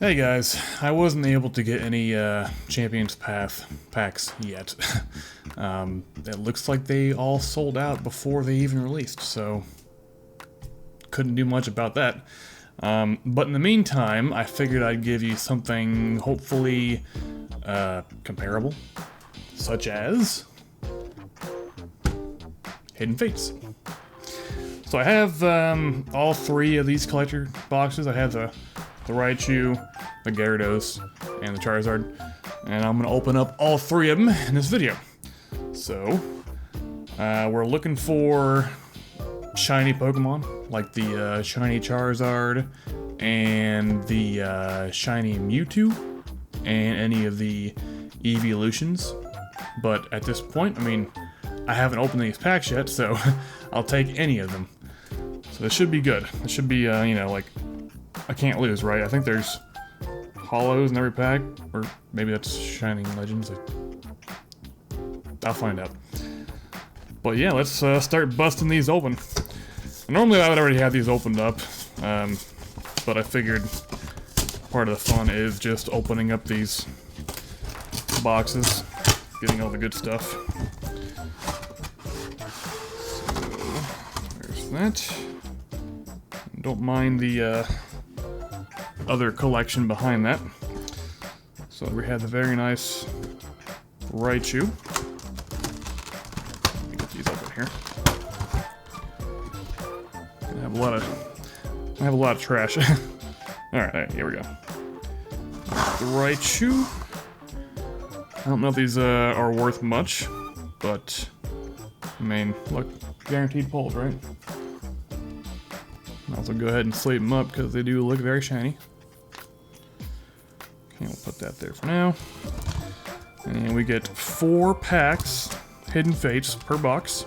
Hey guys, I wasn't able to get any Champions Path packs yet. It looks like they all sold out before they even released, so couldn't do much about that. But in the meantime, I figured I'd give you something hopefully comparable, such as Hidden Fates. So I have all three of these collector boxes. I have the Raichu, the Gyarados, and the Charizard. And I'm gonna open up all three of them in this video. So, we're looking for shiny Pokemon, like the shiny Charizard, and the shiny Mewtwo, and any of the evolutions. But at this point, I mean, I haven't opened these packs yet, so I'll take any of them. So this should be good. This should be, you know, like, I can't lose, right? I think there's hollows in every pack, or maybe that's Shining Legends. I'll find out. But yeah, let's start busting these open. Normally I would already have these opened up, but I figured part of the fun is just opening up these boxes, getting all the good stuff. So, there's that. Don't mind the other collection behind that. So we have the very nice Raichu. Let me get these up in here. I have a lot of trash. Alright, here we go. The Raichu. I don't know if these are worth much, but I mean, look, guaranteed pulls, right? I'll also go ahead and sleep them up because they do look very shiny. Okay, we'll put that there for now. And we get 4 packs, Hidden Fates, per box.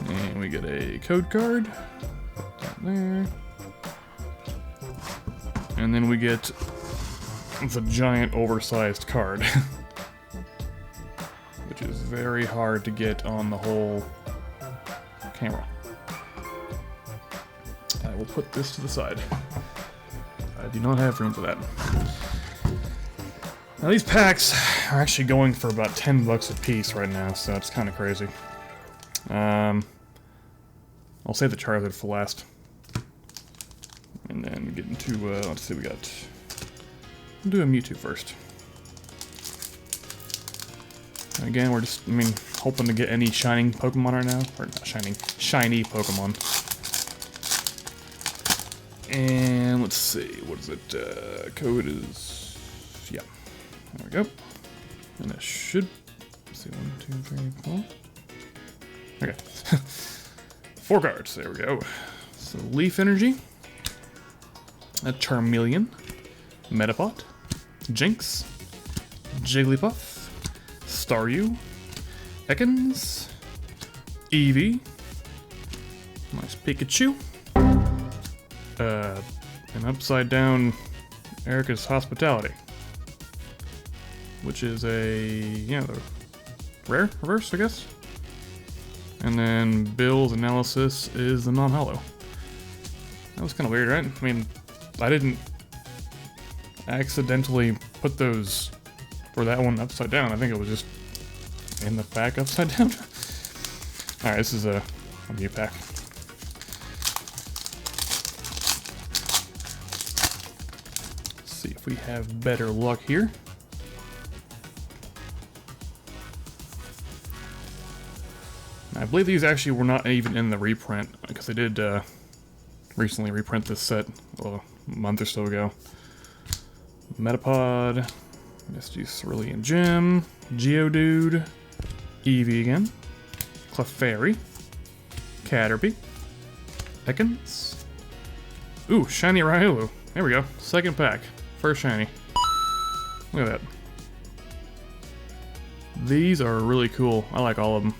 And we get a code card. Put that there. And then we get the giant oversized card. Which is very hard to get on the whole camera. I will put this to the side. I do not have room for that. Now these packs are actually going for about 10 bucks a piece right now, so it's kind of crazy. I'll save the Charizard for last. And then get into, let's see, we'll do a Mewtwo first. And again, we're just, hoping to get any shining Pokemon right now. Or not shining, shiny Pokemon. And let's see, what is it? Code is, yeah, there we go. And that should, let's see, 1, 2, 3, 4. Okay, 4 cards, there we go. So Leaf Energy, a Charmeleon, Metapod, Jinx, Jigglypuff, Staryu, Ekans, Eevee, nice Pikachu, an upside down Erica's Hospitality, which is a, yeah, the rare reverse, I guess. And then Bill's Analysis is the non-hollow. That was kind of weird, right? I mean, I didn't accidentally put those for that one upside down. I think it was just in the pack upside down. Alright, this is a new pack. See if we have better luck here. I believe these actually were not even in the reprint, because they did recently reprint this set a month or so ago. Metapod, Misty Cerulean Gem, Geodude, Eevee again, Clefairy, Caterpie, Ekans. Ooh, shiny Raichu. There we go. Second pack. First shiny. Look at that. These are really cool. I like all of them.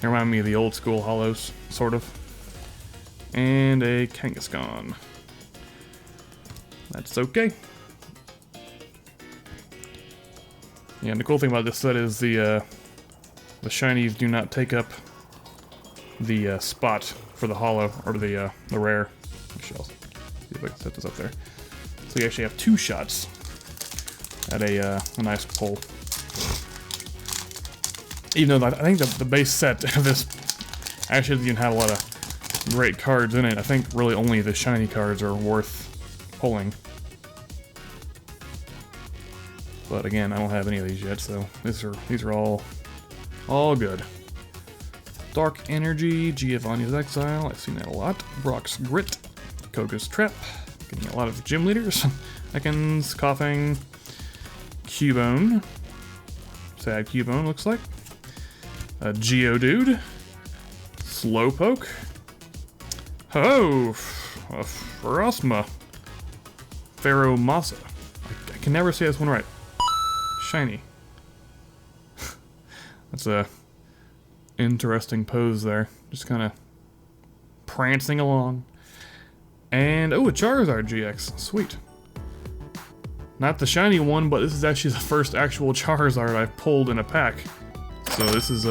They remind me of the old school hollows, sort of. And a Kangaskhan. That's okay. Yeah, and the cool thing about this set is the shinies do not take up the spot for the hollow or the rare shells. See if I can set this up there. So you actually have 2 shots at a nice pull. Even though I think the base set of this actually doesn't even have a lot of great cards in it. I think really only the shiny cards are worth pulling. But again, I don't have any of these yet, so these are all good. Dark Energy, Giovanni's Exile, I've seen that a lot. Brock's Grit, Koga's Trap, getting a lot of gym leaders. Ekans, Coughing, Cubone, sad Cubone looks like. Geodude, Slowpoke, oh, Ferosma, Feromasa. I can never say this one right. Shiny. That's a interesting pose there. Just kind of prancing along. And, oh, a Charizard GX. Sweet. Not the shiny one, but this is actually the first actual Charizard I've pulled in a pack. So this is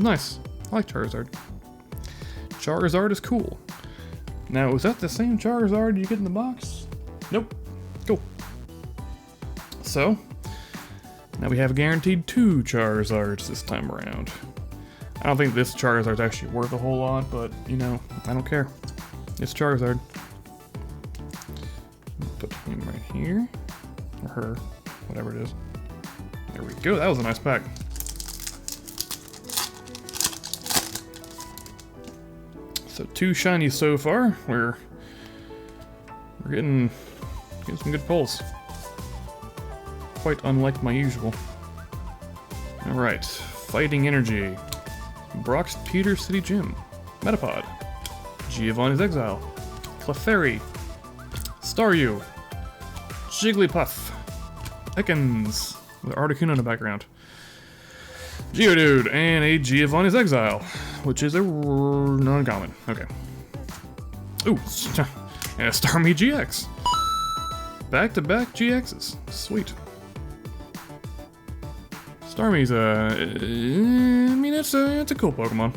nice. I like Charizard. Charizard is cool. Now, is that the same Charizard you get in the box? Nope. Cool. So, now we have guaranteed 2 Charizards this time around. I don't think this Charizard's actually worth a whole lot, but, you know, I don't care. It's Charizard. Put him right here. Or her. Whatever it is. There we go. That was a nice pack. So 2 shinies so far. We're getting some good pulls. Quite unlike my usual. Alright. Fighting Energy. Brock's Pewter City Gym. Metapod. Giovanni's Exile. Clefairy. Staryu. Jigglypuff. Ekans. With Articuno in the background. Geodude. And a Giovanni's Exile. Which is a non-common. Okay. Ooh. And a Starmie GX. Back-to-back GXs. Sweet. Starmie's I mean, it's a cool Pokemon.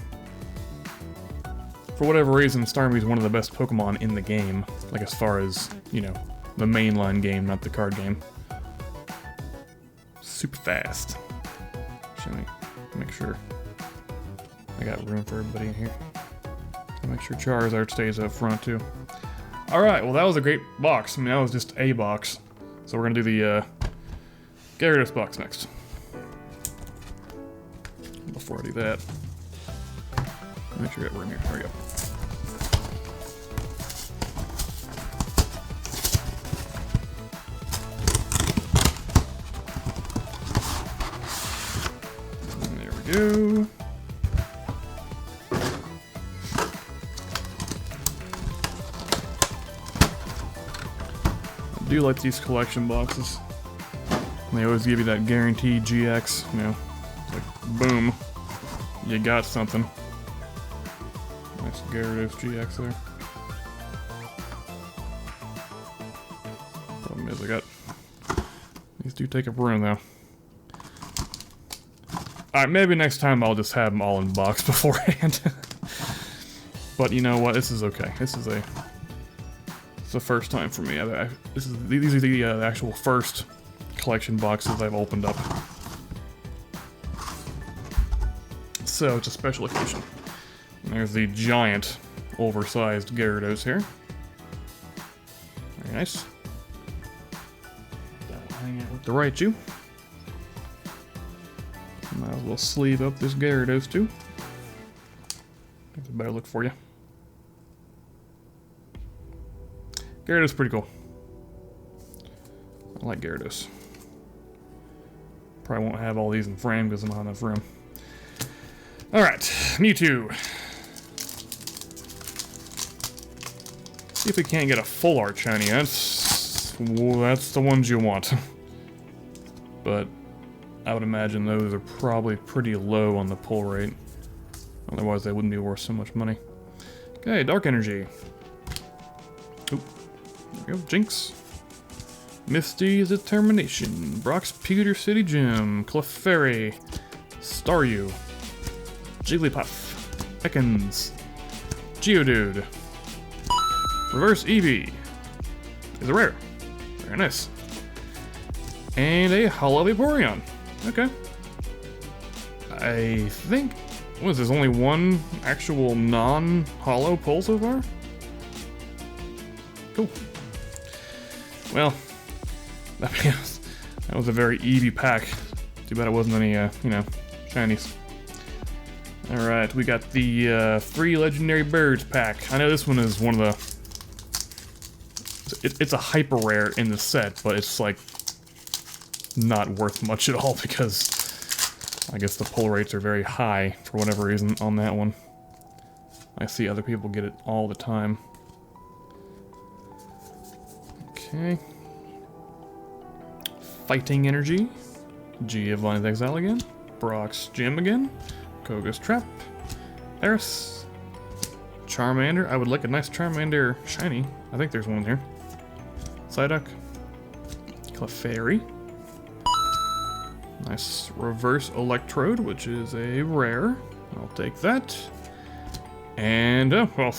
For whatever reason, Starmie's one of the best Pokemon in the game. Like, as far as, you know, the mainline game, not the card game. Super fast. Let me make sure I got room for everybody in here. I'll make sure Charizard stays up front, too. Alright, well, that was a great box. I mean, that was just a box. So we're gonna do the Gyarados box next. Before I do that, make sure I got room here. There we go. And there we go. I do like these collection boxes. And they always give you that guaranteed GX, you know. It's like, boom. You got something. Nice Gyarados GX there. Problem is, these do take up room though. Alright, maybe next time I'll just have them all in box beforehand. But you know what? This is okay. It's the first time for me. These are the actual first collection boxes I've opened up. So it's a special occasion. And there's the giant, oversized Gyarados here. Very nice. That'll hang out with the Raichu. Might as well sleeve up this Gyarados too. That's a better look for you. Gyarados is pretty cool. I like Gyarados. Probably won't have all these in frame because I don't have enough room. Alright, Mewtwo. See if we can't get a full art shiny. That's the ones you want. But I would imagine those are probably pretty low on the pull rate. Otherwise they wouldn't be worth so much money. Okay, Dark Energy. Oop. There we go, Jinx. Misty's Determination. Brock's Pewter City Gym. Clefairy. Staryu. Jigglypuff, Ekans, Geodude, Reverse Eevee is a rare. Very nice. And a Hollow Vaporeon. Okay. I think, what is this, only one actual non-hollow pull so far? Cool. Well, that was a very Eevee pack. Too bad it wasn't any, you know, shinies. Alright, we got the 3 Legendary Birds pack. I know this one is one of the... It's a hyper rare in the set, but it's like not worth much at all because I guess the pull rates are very high for whatever reason on that one. I see other people get it all the time. Okay. Fighting Energy. Giovanni's Exile again. Brock's Gym again. Koga's Trap. Eris. Charmander. I would like a nice Charmander shiny. I think there's one here. Psyduck. Clefairy. Nice Reverse Electrode, which is a rare. I'll take that. And, well,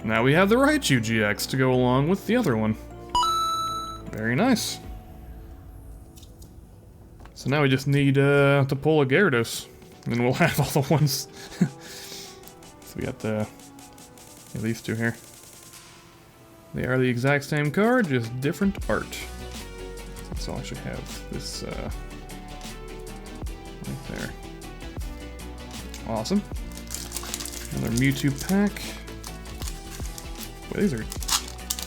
now we have the Raichu GX to go along with the other one. Very nice. So now we just need to pull a Gyarados, and then we'll have all the ones. So we got these two here. They are the exact same card, just different art. So I'll actually have this right there. Awesome. Another Mewtwo pack. Well, these are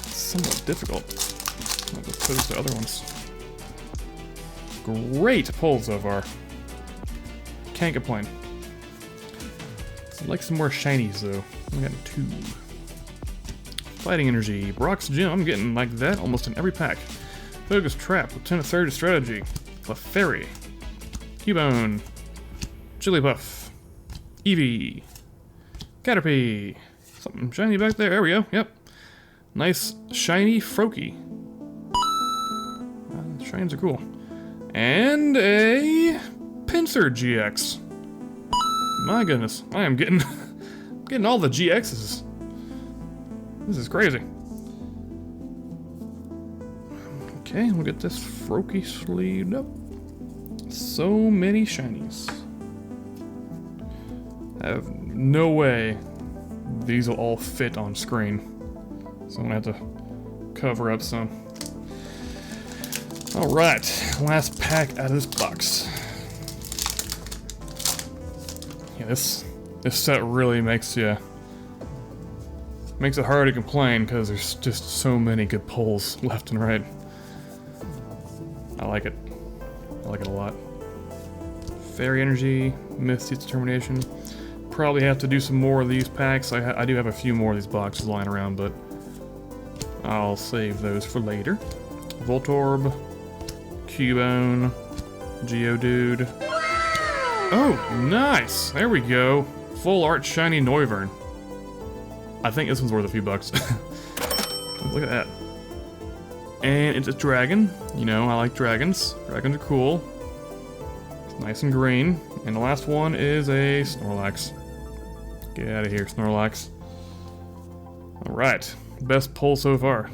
somewhat difficult, as opposed to other ones. Great pull so far. Can't complain. I'd like some more shinies though. We got 2. Fighting Energy, Brock's Gym. I'm getting like that almost in every pack. Koga's Trap, Lieutenant Surge Strategy, Clefairy, Cubone, Jigglypuff, Eevee, Caterpie. Something shiny back there. There we go. Yep. Nice shiny Froakie. Shines are cool. And a Pinsir GX. My goodness, I am getting getting all the GXs. This is crazy. Okay, we'll get this Froakie sleeved up. So many shinies. I have no way these will all fit on screen. So I'm gonna have to cover up some. Alright, last pack out of this box. Yeah, this set really makes it hard to complain because there's just so many good pulls left and right. I like it. I like it a lot. Fairy Energy, Misty's Determination. Probably have to do some more of these packs. I do have a few more of these boxes lying around, but I'll save those for later. Voltorb, Cubone, Geodude. Oh, nice! There we go. Full art shiny Noivern. I think this one's worth a few bucks. Look at that. And it's a dragon. You know, I like dragons. Dragons are cool. It's nice and green. And the last one is a Snorlax. Get out of here, Snorlax. Alright. Best pull so far.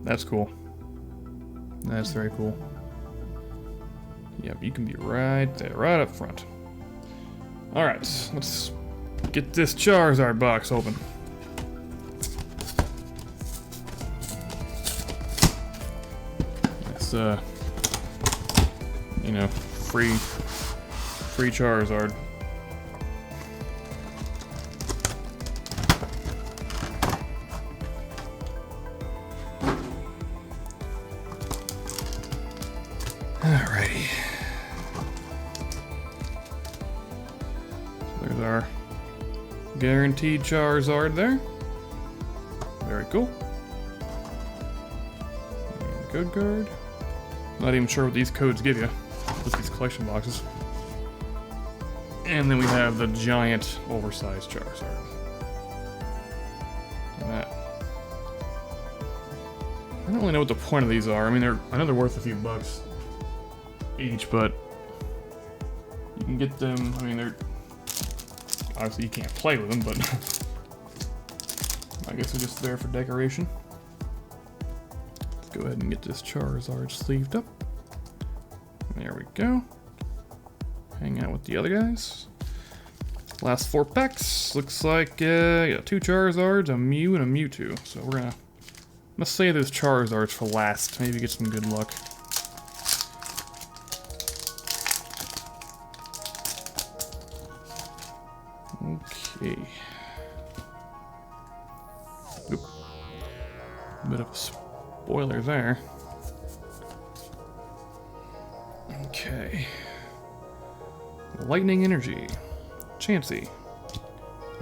That's cool. That's very cool. Yep, you can be right there, right up front. Alright, let's get this Charizard box open. That's, you know, free Charizard. Alrighty. There's our guaranteed Charizard there. Very cool. And code card. Not even sure what these codes give you. Just these collection boxes. And then we have the giant, oversized Charizard. Look at that. I don't really know what the point of these are. I mean, I know they're worth a few bucks each, but you can get them. I mean, they're obviously you can't play with them, but I guess it's just there for decoration. Let's go ahead and get this Charizard sleeved up. There we go. Hang out with the other guys. Last 4 packs. Looks like yeah, 2 Charizards, a Mew, and a Mewtwo. So we're gonna save those Charizards for last. Maybe get some good luck. Okay. Oop. Bit of a spoiler there. Okay. Lightning Energy. Chansey.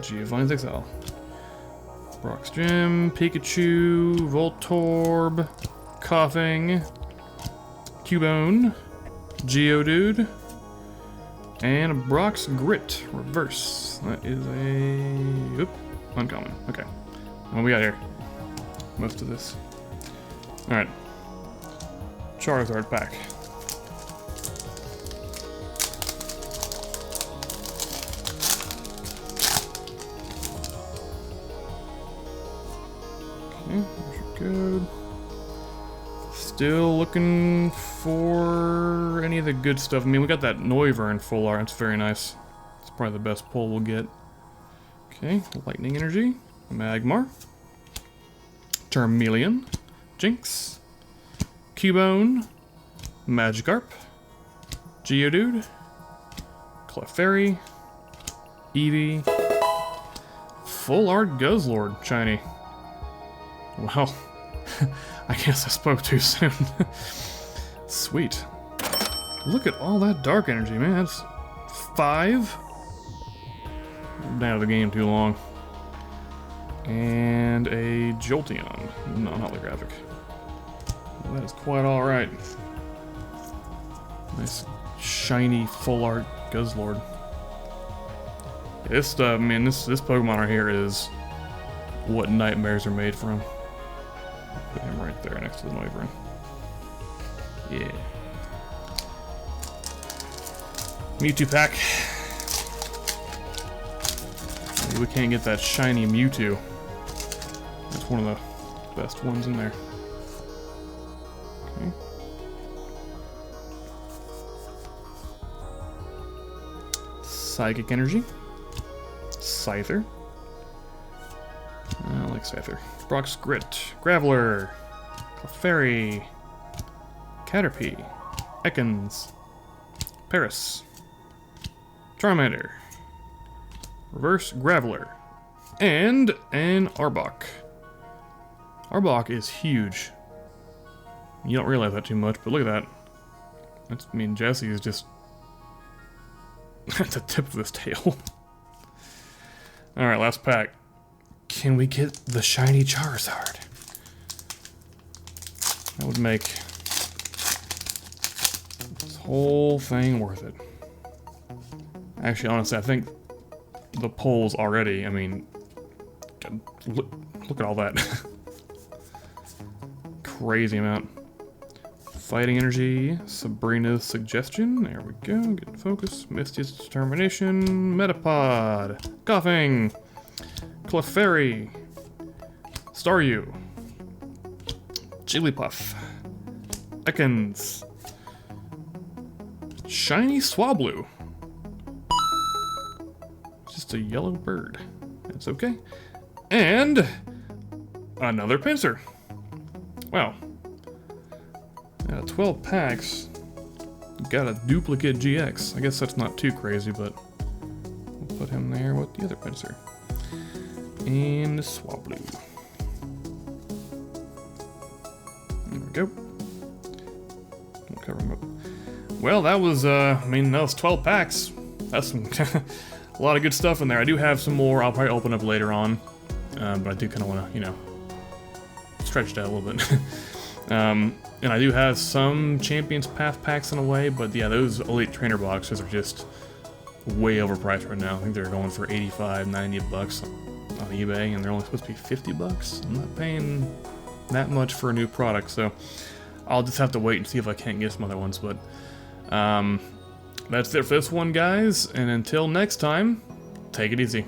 Giovanni's XL. Brock's Gym. Pikachu. Voltorb. Coughing. Cubone. Geodude. And a Brock's Grit. Reverse. That is a... Oop. Uncommon. Okay. What we got here? Most of this. Alright. Charizard pack. Okay, there's your code. Still looking for any of the good stuff. I mean, we got that Noivern full art. It's very nice. It's probably the best pull we'll get. Okay, Lightning Energy, Magmar, Charmeleon, Jinx, Cubone, Magikarp, Geodude, Clefairy, Eevee, full art Guzzlord, shiny. Well, I guess I spoke too soon. Sweet. Look at all that dark energy, man. That's 5. Been out of the game too long. And a Jolteon, non-holographic. Well, that is quite alright. Nice, shiny, full art Guzzlord. This stuff, man, this Pokemon right here is what nightmares are made from. Put him right there next to the Noivern. Yeah. Mewtwo pack. Maybe we can't get that shiny Mewtwo. That's one of the best ones in there. Okay. Psychic Energy. Scyther. I like Scyther. Brock's Grit. Graveler. Clefairy. Caterpie. Ekans. Paris. Charmander. Reverse Graveler. And an Arbok. Arbok is huge. You don't realize that too much, but look at that. That's, I mean, Jesse is just at the tip of his tail. Alright, last pack. Can we get the shiny Charizard? That would make this whole thing worth it. Actually, honestly, I think the polls already, I mean, look at all that. Crazy amount. Fighting Energy, Sabrina's Suggestion, there we go, get focus, Misty's Determination, Metapod, Coughing, Clefairy, Staryu, Jigglypuff, Ekans, Shiny Swablu, just a yellow bird, that's okay, and another Pinsir. Wow. 12 packs, got a duplicate GX. I guess that's not too crazy, but we'll put him there with the other Pinsir. And the Swablu. There we go. We'll cover him up. Well, that was, I mean, that was 12 packs. That's some a lot of good stuff in there. I do have some more I'll probably open up later on, but I do kind of want to, you know, stretch that a little bit. And I do have some Champions Path packs in a way, but yeah, those Elite Trainer boxes are just way overpriced right now. I think they're going for 85, 90 bucks on eBay, and they're only supposed to be 50 bucks. I'm not paying that much for a new product, so I'll just have to wait and see if I can't get some other ones, but that's it for this one, guys, and until next time, take it easy.